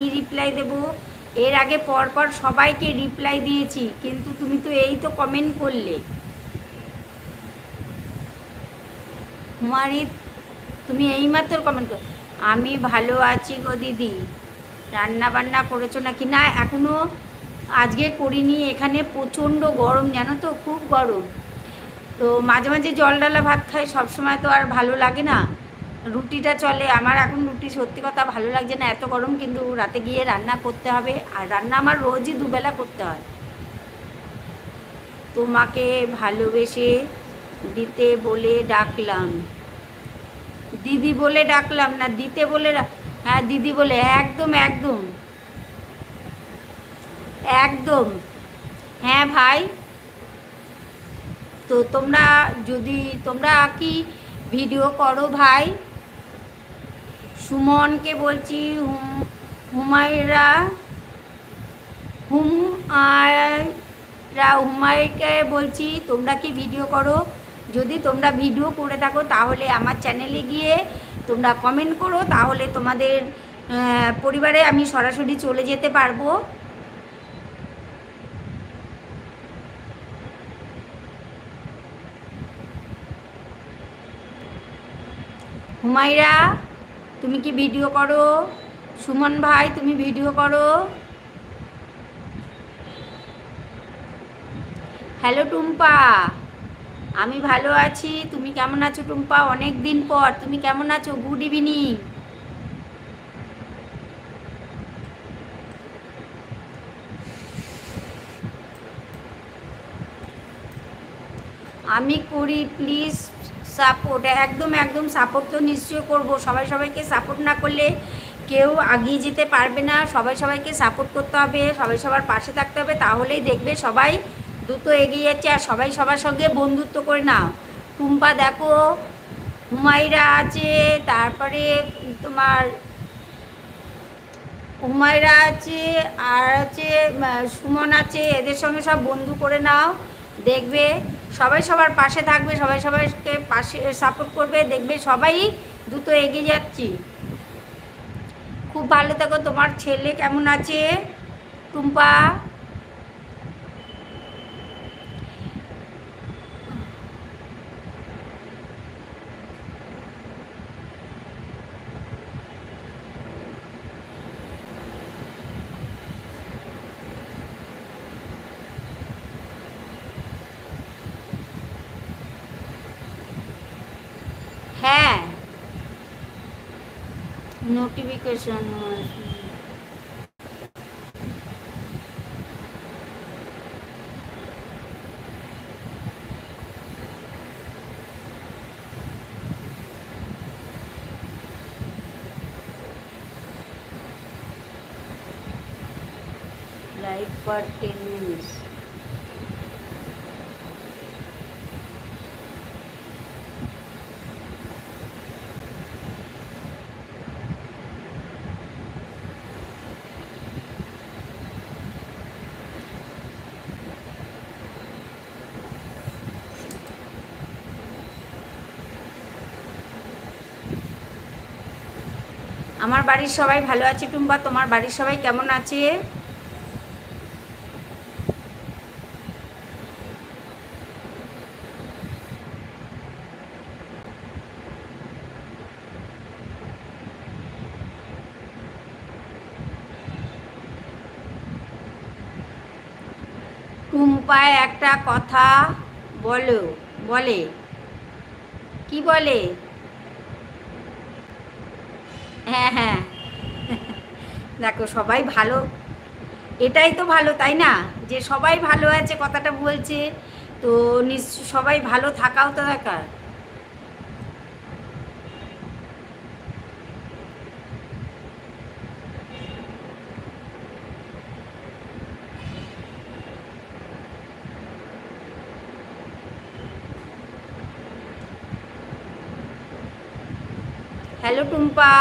Reply দেব? এর আগে পরপর সবাইকে রিপ্লাই দিয়েছি, কিন্তু তুমি তো এই তো কমেন্ট করলে। হুমারি, তুমি এইমাত্র কমেন্ট কর। আমি ভালো আছি গো দিদি। রান্না বান্না করেছো নাকি? না, এখনো আজকে করিনি। এখানে প্রচণ্ড গরম, জানো তো, খুব গরম। তো মাঝে মাঝে জল ডালা ভাত খাই, সবসময় তো আর ভালো লাগে না। রুটিটা চলে আমার, এখন রুটি সত্যি কথা ভালো লাগছে না, এত গরম। কিন্তু রাতে গিয়ে রান্না করতে হবে, আর রান্না আমার রোজই দুবেলা করতে হয়। তোমাকে ভালোবেসে দিতে বলে ডাকলাম। দিদি বলে ডাকলাম না, দিতে বলে হ্যাঁ দিদি বলে, একদম একদম একদম। হ্যাঁ ভাই। তো তোমরা, যদি তোমরা কি ভিডিও করো ভাই? সুমনকে বলছি, হুমায়রা, হুমায়রাকে বলছি, তোমরা কি ভিডিও করো? যদি তোমরা ভিডিও করে থাকো তাহলে আমার চ্যানেলে গিয়ে তোমরা কমেন্ট করো, তাহলে তোমাদের পরিবারে আমি সরাসরি চলে যেতে পারবো। হুমায়রা, তুমি কি ভিডিও করো? সুমন ভাই, তুমি ভিডিও করো? হ্যালো টুম্পা, আমি ভালো আছি। তুমি কেমন আছো টুম্পা? অনেক দিন পর, তুমি কেমন আছো? Good evening. আমি করি, প্লিজ সাপোর্ট। একদম একদম সাপোর্ট তো নিশ্চয় করব। সবাই সবাইকে সাপোর্ট না করলে কেউ এগিয়ে যেতে পারবে না। সবাই সবাইকে সাপোর্ট করতে হবে, সবাই সবার পাশে থাকতে হবে, তাহলেই দেখবে সবাই দ্রুত এগিয়ে যাচ্ছে। আর সবাই সবার সঙ্গে বন্ধুত্ব করে নাও। টুম্পা দেখো, হুমায়রা আছে, তারপরে তোমার হুমায়রা আছে, আর আছে সুমন আছে, এদের সঙ্গে সব বন্ধু করে নাও। দেখবে সবাই সবার পাশে থাকবে, সবাই সবাইকে পাশে সাপোর্ট করবে, দেখবে সবাই দ্রুত এগিয়ে যাচ্ছি। খুব ভালো থাকো। তোমার ছেলে কেমন আছে টুম্পা? হ্যাঁ, নোটিফিকেশন। Live for 10 minutes. আমার বাড়ির সবাই ভালো আছে টুম্পা, তোমার বাড়ির সবাই কেমন আছে? টুম্পায় একটা কথা বলো, বলে, কি বলে? হ্যাঁ হ্যাঁ। দেখো সবাই ভালো, এটাই তো ভালো, তাই না? যে সবাই ভালো আছে, কথাটা বলছে। তো নিশ্চয় সবাই ভালো থাকাও তো দরকার। হ্যালো টুম্পা।